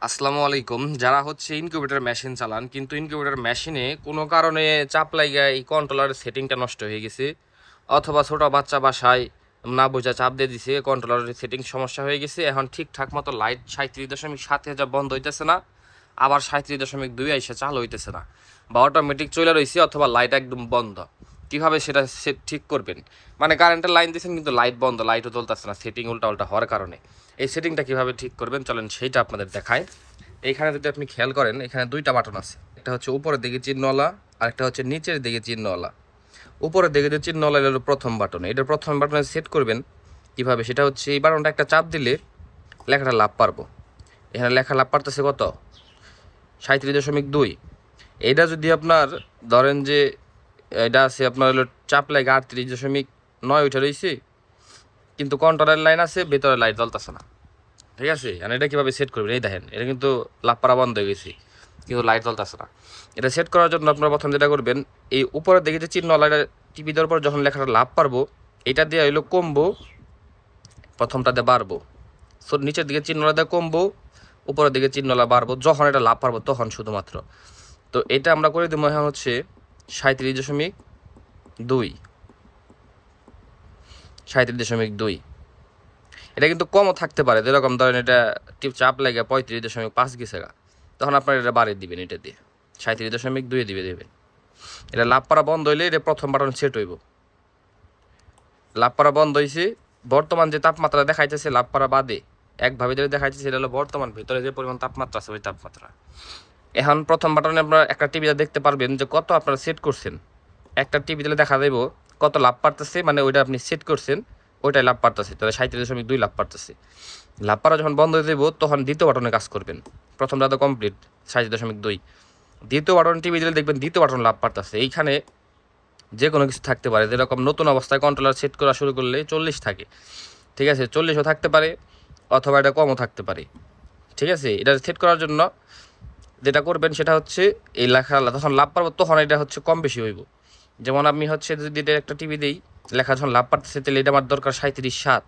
আসসালামু আলাইকুম। যারা হচ্ছে ইনকিউবেটর মেশিন চালান কিন্তু ইনকিউবেটর মেশিনে কোনো কারণে চাপ লাগা এই কন্ট্রোলারের সেটিংটা নষ্ট হয়ে গেছে, অথবা ছোট বাচ্চা বাসায় না বোঝা চাপ দিয়ে দিছে, কন্ট্রোলারের সেটিং সমস্যা হয়ে গেছে। এখন ঠিকঠাক মতো লাইট 37.7 যা বন্ধ হইতেছে না, আবার 37.2 আইসা চালু হইতেছে না, বা অটোমেটিক চলে রয়েছে, অথবা লাইট একদম বন্ধ। কীভাবে সেটা ঠিক করবেন? মানে কারেন্টের লাইন দিয়েছেন কিন্তু লাইট বন্ধ, লাইটও জ্বলতেছে না, সেটিং উল্টা উল্টা হওয়ার কারণে। এই সেটিংটা কীভাবে ঠিক করবেন চলেন সেইটা আপনাদের দেখায়। এইখানে যদি আপনি খেয়াল করেন, এখানে দুইটা বাটন আছে, একটা হচ্ছে উপরের দিকে চিহ্নওয়ালা আর একটা হচ্ছে নিচের দিকে চিহ্নওয়ালা। উপরের দিকে যে চিহ্নওয়ালা হলো প্রথম বাটন, এটা প্রথম বাটনে সেট করবেন কীভাবে সেটা হচ্ছে এই বাটনটা একটা চাপ দিলে লেখাটা লাভ পারবো। এখানে লেখা লাভ পারতেছে কত, 37.2। এইটা যদি আপনার ধরেন যে এটা আছে আপনার হলো চাপ লাগে 38.9 উঠে রয়েছে, কিন্তু কন্ট্রোলের লাইন আছে, ভেতরে লাইট জ্বলতেছে না। ঠিক আছে, আর এটা কীভাবে সেট করবেন এই দেখেন, এটা কিন্তু লাভ পারা বন্ধ হয়ে গেছে কিন্তু লাইট জ্বলতেছে না। এটা সেট করার জন্য আপনারা প্রথম যেটা করবেন, এই উপরের দিকে যে চিহ্ন লাইট টিপি দেওয়ার পর যখন লেখাটা লাভ পারবো, এটা দিয়ে হইলো কমবো, প্রথমটাতে বাড়বো। সো নিচের দিকে চিহ্নটা দিয়ে কমবো, উপরের দিকে চিহ্নলা বাড়বো, যখন এটা লাভ পারবো তখন শুধুমাত্র। তো এটা আমরা করে দেবো এখন হচ্ছে 37.2, 37.2। এটা কিন্তু কমও থাকতে পারে, যেরকম ধরেন এটা চাপ লাগে 35.5 গেছে গা, তখন আপনার এটা বাড়িয়ে দিবেন, এটা দিয়ে 37.2 দেবেন। এটা লাভ পারা বন্ধ হইলে এটা প্রথম বাটন সেট হইব। লাভ পারা বন্ধ হয়েছে, বর্তমান যে তাপমাত্রা দেখাইতেছে লাভ পারা বাদে একভাবে যেটা দেখাইতেছে সেটা হলো বর্তমান ভিতরে যে পরিমাণ তাপমাত্রা আছে ওই তাপমাত্রা। এখন প্রথম বাটনে আপনারা একটা টিভিতে দেখতে পারবেন যে কত আপনারা সেট করছেন। একটা টিভিতে দেখা যাইব কত লাভ পারতেছে, মানে ওইটা আপনি সেট করছেন ওইটাই লাভ পারতেছে, তাহলে 37.2 লাভ পারতেছে। লাভ পারা যখন বন্ধ হয়ে যাব তখন দ্বিতীয় বাটনে কাজ করবেন। প্রথমটা তো কমপ্লিট 37.2, দ্বিতীয় বাটন টিভি দিলে দেখবেন দ্বিতীয় বাটন লাভ পারতেছে। এইখানে যে কোনো কিছু থাকতে পারে, যেরকম নতুন অবস্থায় কন্ট্রোলার সেট করা শুরু করলে 40 থাকে, ঠিক আছে, 40ও থাকতে পারে অথবা এটা কমও থাকতে পারে। ঠিক আছে, এটা সেট করার জন্য যেটা করবেন সেটা হচ্ছে এই লেখা যখন লাভ পারবো তখন এটা হচ্ছে কম বেশি হইব। যেমন আমি হচ্ছে যদি এটা একটা টিভি দিই, লেখা যখন লাভ পারতেছে তাহলে এটা আমার দরকার 37.7,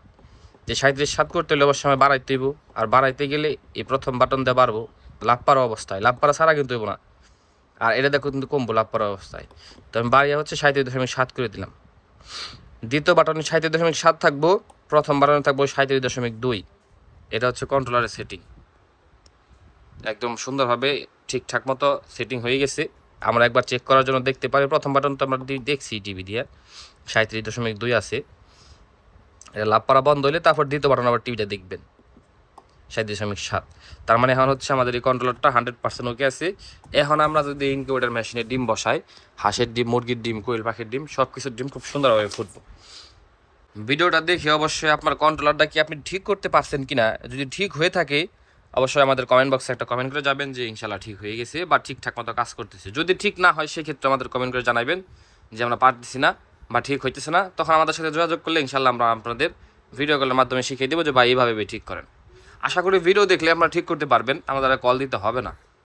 যে 37.7 করতে হলে অবশ্যই সময় বাড়াইতে হইব, আর বাড়াইতে গেলে এই প্রথম বাটন দিয়ে বাড়বো লাভ পারা অবস্থায়, লাভ পারা ছাড়া কিন্তু হইব না। আর এটা দেখো কিন্তু কমবো লাভ পারা অবস্থায়, তো আমি বাড়িয়ে হচ্ছে 37.7 করে দিলাম। দ্বিতীয় বাটনে 37.7 থাকবো, প্রথম বাটনে থাকবো 37.2। এটা হচ্ছে কন্ট্রোলারের সেটিং, একদম সুন্দরভাবে ঠিকঠাক মতো সেটিং হয়ে গেছে। আমরা একবার চেক করার জন্য দেখতে পারি, প্রথম বাটন তো আমরা দেখছি টিভি দিয়ে 37.2 আছে। এটা লাভ পারা বন্ধ হলে তারপর দ্বিতীয় বাটন আবার টিভিটা দেখবেন 37.7। তার মানে এখন হচ্ছে আমাদের এই কন্ট্রোলারটা 100% ওকে আছে। এখন আমরা যদি ইনকিউবেটর মেশিনে ডিম বসাই, হাঁসের ডিম, মুরগির ডিম, কোয়েল পাখির ডিম, সব কিছুর ডিম খুব সুন্দরভাবে ফুটবো। ভিডিওটা দেখে অবশ্যই আপনার কন্ট্রোলারটা কি আপনি ঠিক করতে পারছেন কিনা, যদি ঠিক হয়ে থাকে অবশ্যই আমাদের কমেন্ট বক্সে একটা কমেন্ট করে যাবেন যে ইনশাল্লাহ ঠিক হয়ে গেছে বা ঠিকঠাক মতো কাজ করতেছে। যদি ঠিক না হয় সেক্ষেত্রে আমাদের কমেন্ট করে জানাবেন যে আমরা পারতেছি না বা ঠিক হইতেছে না, তখন আমাদের সাথে যোগাযোগ করলে ইনশাল্লাহ আমরা আপনাদের ভিডিও কলের মাধ্যমে শিখিয়ে দেবো যে ভাই এইভাবে ঠিক করেন। আশা করি ভিডিও দেখলে আপনারা ঠিক করতে পারবেন, আমাদের কল দিতে হবে না।